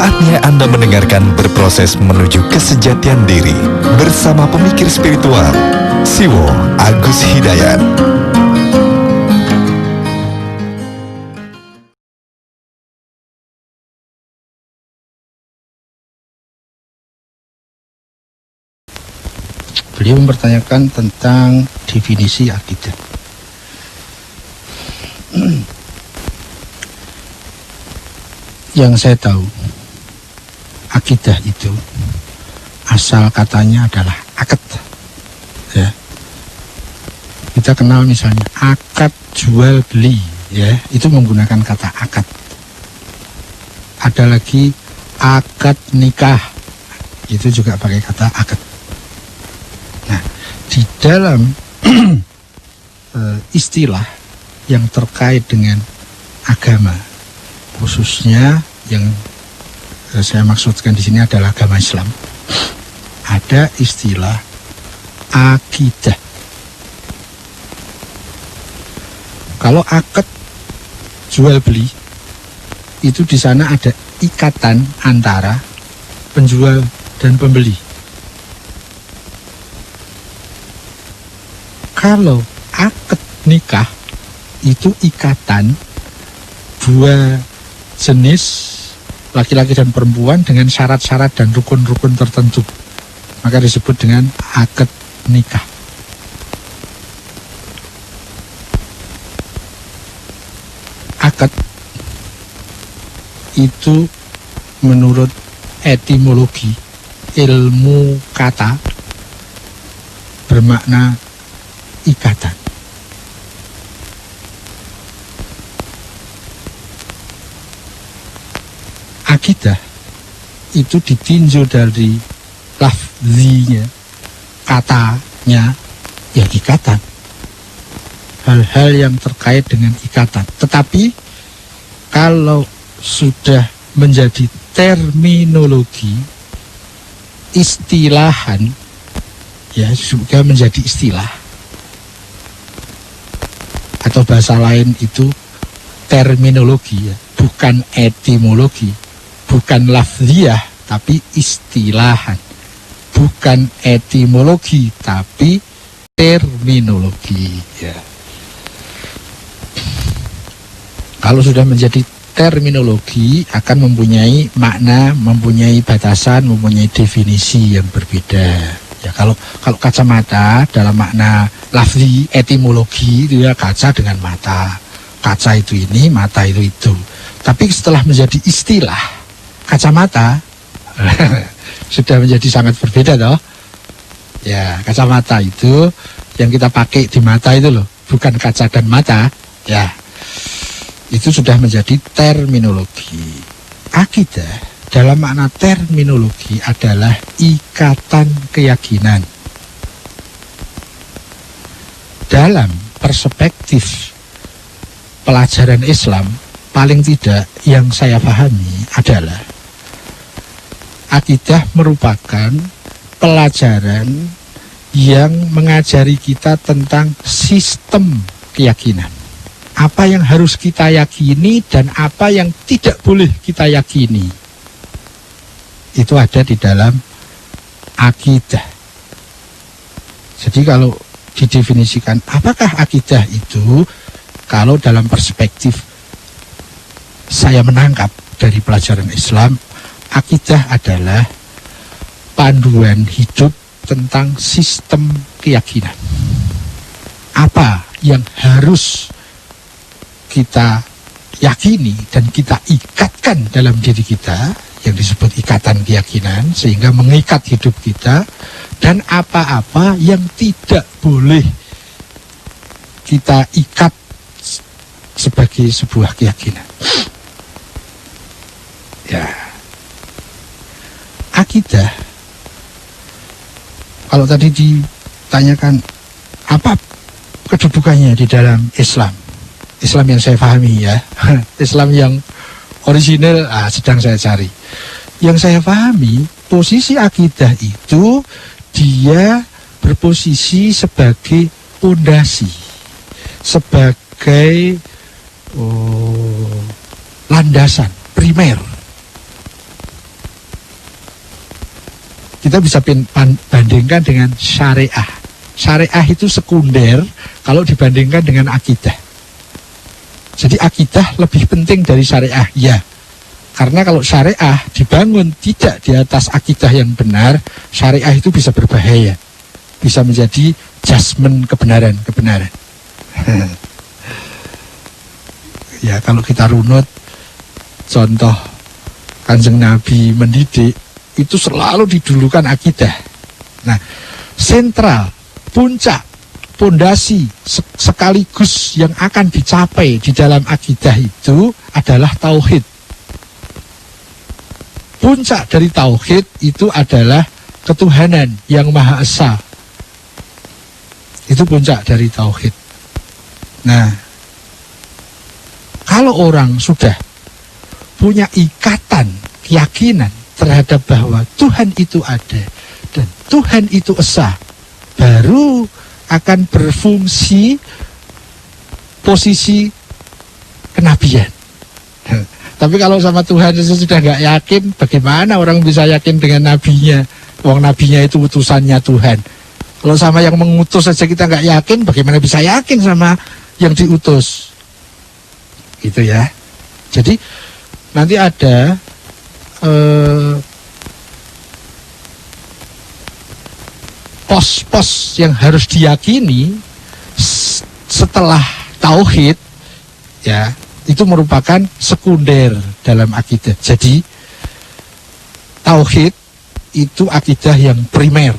Saatnya Anda mendengarkan Berproses Menuju Kesejatian Diri bersama pemikir spiritual Siwo Agus Hidayat. Beliau mempertanyakan tentang definisi akidah. Yang saya tahu, akidah itu asal katanya adalah akad. Ya. Kita kenal misalnya akad jual beli, ya, itu menggunakan kata akad. Ada lagi akad nikah, itu juga pakai kata akad. Nah, di dalam istilah yang terkait dengan agama, khususnya yang saya maksudkan di sini adalah agama Islam, ada istilah akidah. Kalau akad jual beli, itu di sana ada ikatan antara penjual dan pembeli. Kalau akad nikah itu ikatan dua jenis laki-laki dan perempuan dengan syarat-syarat dan rukun-rukun tertentu, maka disebut dengan akad nikah. Akad itu menurut etimologi ilmu kata bermakna ikatan. Akidah itu ditinjau dari lafzinya, katanya, ya ikatan. Hal-hal yang terkait dengan ikatan. Tetapi kalau sudah menjadi terminologi, istilahan, ya juga menjadi istilah. Atau bahasa lain itu terminologi, ya, bukan etimologi, bukan lafziyah, tapi istilahan. Bukan etimologi, tapi terminologi, ya. Kalau sudah menjadi terminologi, akan mempunyai makna, mempunyai batasan, mempunyai definisi yang berbeda. Ya, kalau kacamata dalam makna lafzi etimologi itu ya kaca dengan mata. Kaca itu ini, mata itu itu. Tapi setelah menjadi istilah kacamata sudah menjadi sangat berbeda toh. Ya, kacamata itu yang kita pakai di mata itu loh, bukan kaca dan mata. Ya. Itu sudah menjadi terminologi. Akidah dalam makna terminologi adalah ikatan keyakinan. Dalam perspektif pelajaran Islam, paling tidak yang saya pahami adalah akidah merupakan pelajaran yang mengajari kita tentang sistem keyakinan. Apa yang harus kita yakini dan apa yang tidak boleh kita yakini. Itu ada di dalam akidah. Jadi kalau didefinisikan apakah akidah itu, kalau dalam perspektif saya menangkap dari pelajaran Islam, akidah adalah panduan hidup tentang sistem keyakinan. Apa yang harus kita yakini dan kita ikatkan dalam diri kita, yang disebut ikatan keyakinan, sehingga mengikat hidup kita, dan apa-apa yang tidak boleh kita ikat sebagai sebuah keyakinan. Ya, akidah, kalau tadi ditanyakan apa kedudukannya di dalam Islam, Islam yang saya pahami ya, Islam yang orisinal sedang saya cari. Yang saya pahami, posisi akidah itu dia berposisi sebagai pondasi, sebagai landasan primer kita bisa bandingkan dengan syariah. Syariah itu sekunder kalau dibandingkan dengan akidah. Jadi akidah lebih penting dari syariah, ya. Karena kalau syariah dibangun tidak di atas akidah yang benar, syariah itu bisa berbahaya. Bisa menjadi judgement kebenaran. Ya, kalau kita runut contoh Kanjeng Nabi mendidik, itu selalu didulukan akidah. Nah, sentral, puncak, pondasi sekaligus yang akan dicapai di dalam akidah itu adalah tauhid. Puncak dari tauhid itu adalah ketuhanan yang Maha Esa. Itu puncak dari tauhid. Nah, kalau orang sudah punya ikatan, keyakinan terhadap bahwa Tuhan itu ada dan Tuhan itu esa, baru akan berfungsi posisi kenabian. Tapi kalau sama Tuhan sudah nggak yakin, bagaimana orang bisa yakin dengan nabinya? Wong nabinya itu utusannya Tuhan. Kalau sama yang mengutus saja kita nggak yakin, bagaimana bisa yakin sama yang diutus? Gitu ya. Jadi nanti ada pos-pos yang harus diyakini setelah tauhid, ya, itu merupakan sekunder dalam akidah. Jadi tauhid itu akidah yang primer.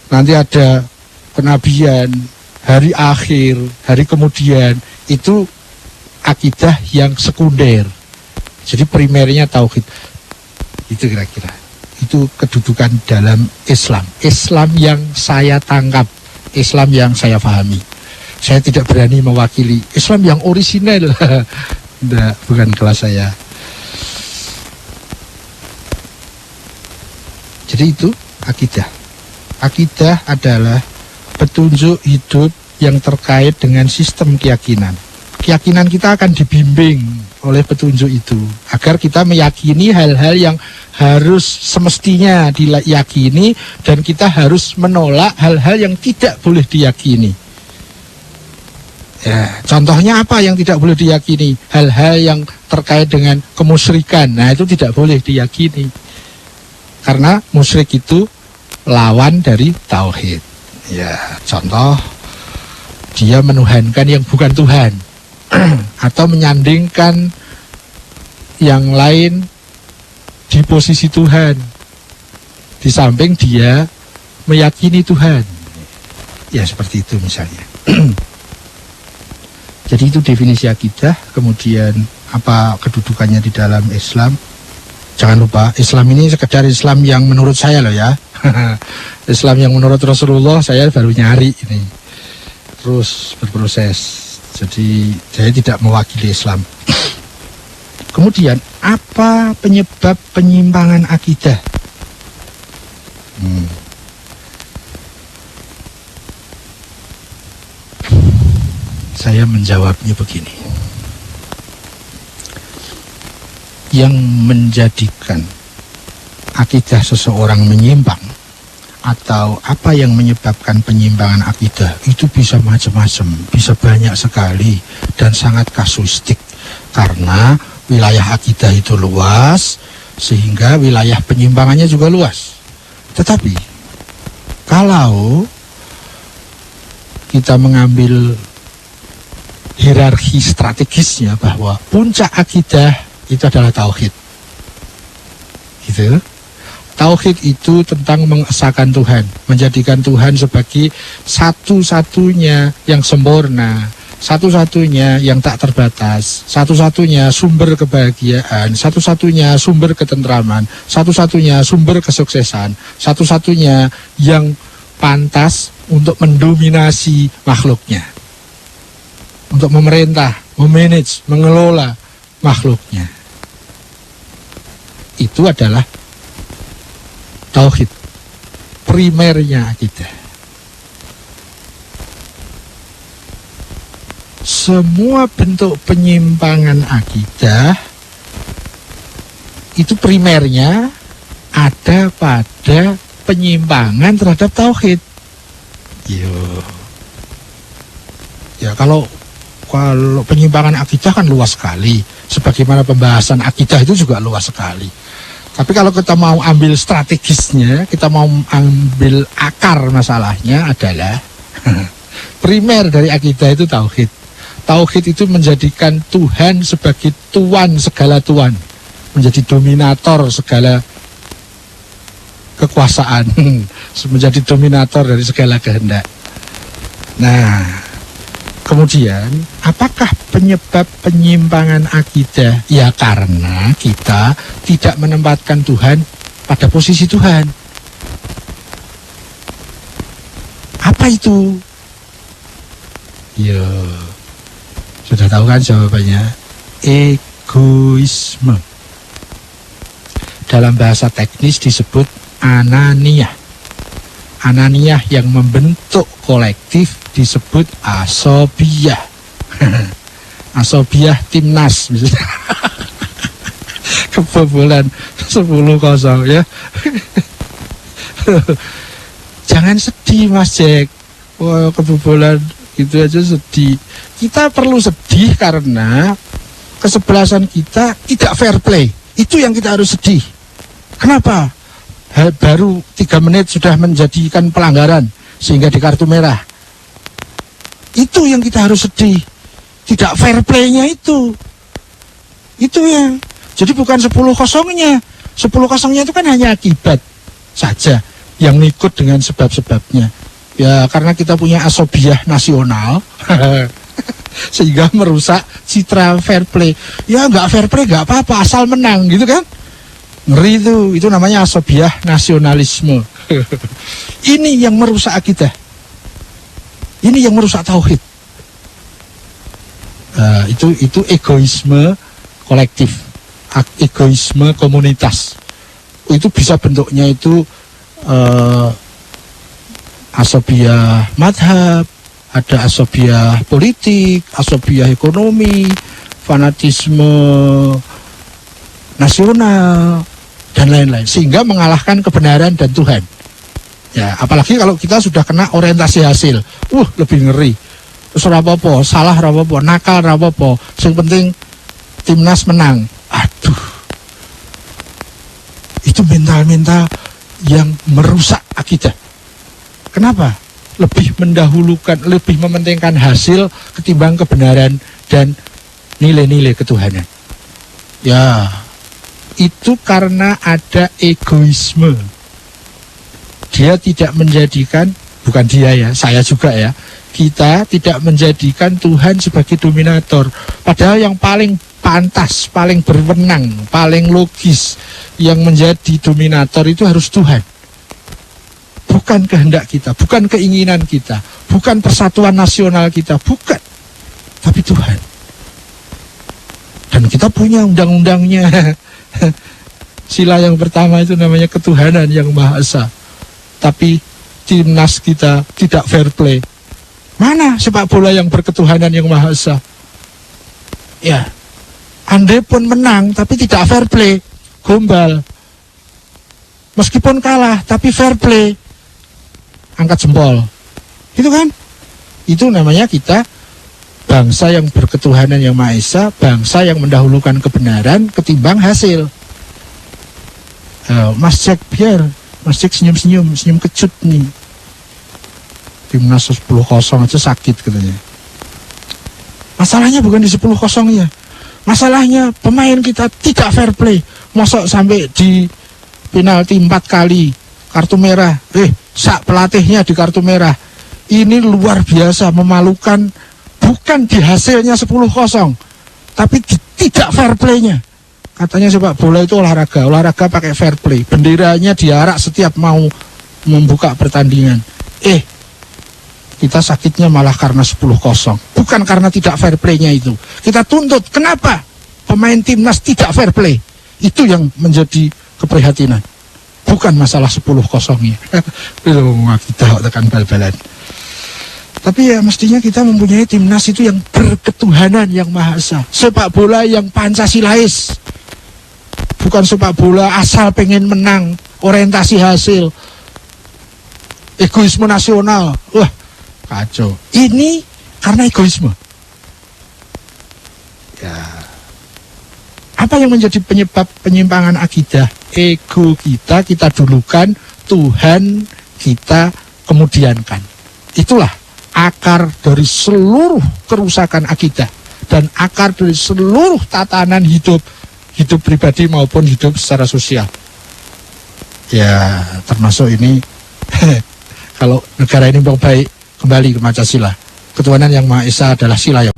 Nanti ada kenabian, hari akhir, hari kemudian, itu akidah yang sekunder. Jadi primernya tauhid. Itu kira-kira. Itu kedudukan dalam Islam. Islam yang saya tangkap, Islam yang saya pahami. Saya tidak berani mewakili Islam yang orisinal. Tidak, bukan kelas saya. Jadi itu akidah. Akidah adalah petunjuk hidup yang terkait dengan sistem keyakinan. Keyakinan kita akan dibimbing oleh petunjuk itu agar kita meyakini hal-hal yang harus semestinya diyakini dan kita harus menolak hal-hal yang tidak boleh diyakini. Ya, contohnya apa yang tidak boleh diyakini? Hal-hal yang terkait dengan kemusyrikan. Nah, itu tidak boleh diyakini. Karena musyrik itu lawan dari tauhid. Ya, contoh dia menuhankan yang bukan Tuhan atau menyandingkan yang lain di posisi Tuhan di samping dia meyakini Tuhan. Ya, seperti itu misalnya. Jadi itu definisi akidah. Kemudian apa kedudukannya di dalam Islam. Jangan lupa, Islam ini sekedar Islam yang menurut saya loh ya. Islam yang menurut Rasulullah saya baru nyari ini. Terus berproses. Jadi saya tidak mewakili Islam. Kemudian apa penyebab penyimpangan akidah? Saya menjawabnya begini. Yang menjadikan akidah seseorang menyimpang atau apa yang menyebabkan penyimpangan akidah itu bisa macam-macam, bisa banyak sekali dan sangat kasuistik karena wilayah akidah itu luas sehingga wilayah penyimpangannya juga luas. Tetapi kalau kita mengambil hierarki strategisnya bahwa puncak akidah itu adalah tauhid, gitu. Tauhid itu tentang mengesahkan Tuhan, menjadikan Tuhan sebagai satu-satunya yang sempurna, satu-satunya yang tak terbatas, satu-satunya sumber kebahagiaan, satu-satunya sumber ketentraman, satu-satunya sumber kesuksesan, satu-satunya yang pantas untuk mendominasi makhluknya, untuk memerintah, memanage, mengelola makhluknya. Itu adalah tauhid, primernya akidah. Semua bentuk penyimpangan akidah itu primernya ada pada penyimpangan terhadap tauhid. Ya kalau penyimpangan akidah kan luas sekali. Sebagaimana pembahasan akidah itu juga luas sekali. Tapi kalau kita mau ambil strategisnya, kita mau ambil akar masalahnya adalah primer dari akidah itu tauhid. Tauhid itu menjadikan Tuhan sebagai tuan segala tuan, menjadi dominator segala kekuasaan, menjadi dominator dari segala kehendak. Nah, kemudian apakah penyebab penyimpangan akidah? Ya karena kita tidak menempatkan Tuhan pada posisi Tuhan. Apa itu? Ya, sudah tahu kan jawabannya? Egoisme. Dalam bahasa teknis disebut ananiyah. Ananiyah yang membentuk kolektif disebut asobiyah. Asobiyah timnas misalnya. Kebobolan 10-0 ya. Jangan sedih Mas Jack. Wah, kebobolan gitu aja sedih. Kita perlu sedih karena kesebelasan kita tidak fair play. Itu yang kita harus sedih. Kenapa? Baru 3 menit sudah menjadikan pelanggaran sehingga di kartu merah. Itu yang kita harus sedih. Tidak fair play-nya itu. Itu ya. Jadi bukan 10-0-nya. 10-0-nya itu kan hanya akibat saja yang ngikut dengan sebab-sebabnya. Ya karena kita punya asobiyah nasional sehingga merusak citra fair play. Ya nggak fair play nggak apa-apa asal menang gitu kan. Ngeri itu namanya asobiyah nasionalisme. Ini yang merusak akidah. Ini yang merusak tauhid. Itu egoisme kolektif, egoisme komunitas. Itu bisa bentuknya itu asobiyah madhab, ada asobiyah politik, asobiyah ekonomi, fanatisme nasional, dan lain-lain, sehingga mengalahkan kebenaran dan Tuhan. Ya, apalagi kalau kita sudah kena orientasi hasil, lebih ngeri. Terus rapopo, salah rapopo, nakal rapopo, yang penting timnas menang. Aduh, itu mental-mental yang merusak akidah. Kenapa? Lebih mendahulukan, lebih mementingkan hasil ketimbang kebenaran dan nilai-nilai ketuhanan. Ya, itu karena ada egoisme. Dia tidak menjadikan, bukan dia ya, saya juga ya, kita tidak menjadikan Tuhan sebagai dominator. Padahal yang paling pantas, paling berwenang, paling logis, yang menjadi dominator itu harus Tuhan. Bukan kehendak kita, bukan keinginan kita, bukan persatuan nasional kita, bukan. Tapi Tuhan. Dan kita punya undang-undangnya. Sila yang pertama itu namanya ketuhanan yang Maha Esa. Tapi timnas kita tidak fair play. Mana sepak bola yang berketuhanan yang Maha Esa? Ya, andai pun menang tapi tidak fair play, gombal. Meskipun kalah tapi fair play, angkat jempol. Itu kan? Itu namanya kita bangsa yang berketuhanan yang Maha Esa, bangsa yang mendahulukan kebenaran ketimbang hasil. Mas Jack biar, Mas Jack senyum kecut nih. Timnas 10-0 aja sakit katanya. Masalahnya bukan di 10-0-nya. Masalahnya pemain kita tidak fair play. Mosok sampai di penalti 4 kali kartu merah. Sak pelatihnya di kartu merah. Ini luar biasa, memalukan. Bukan di hasilnya 10-0, tapi tidak fair play-nya. Katanya sepak bola itu olahraga pakai fair play. Benderanya diarak setiap mau membuka pertandingan. Kita sakitnya malah karena 10-0. Bukan karena tidak fair play-nya itu. Kita tuntut, kenapa pemain timnas tidak fair play? Itu yang menjadi keprihatinan. Bukan masalah 10-0-nya. Itu kita tekan bal-balan. Tapi ya mestinya kita mempunyai timnas itu yang berketuhanan yang Maha Esa. Sepak bola yang Pancasilais. Bukan sepak bola asal pengen menang. orientasi hasil, egoisme nasional. Wah, kacau. Ini karena egoisme. Ya. Apa yang menjadi penyebab penyimpangan akidah? Ego kita dulukan, Tuhan kita kemudiankan. Itulah akar dari seluruh kerusakan akidah dan akar dari seluruh tatanan hidup pribadi maupun hidup secara sosial. Ya, termasuk ini kalau negara ini mau baik, kembali ke Pancasila. Ketuhanan yang Maha Esa adalah sila yang.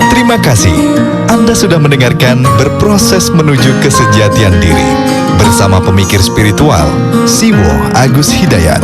Terima kasih. Anda sudah mendengarkan Berproses Menuju Kesejatian Diri bersama pemikir spiritual Siwo Agus Hidayat.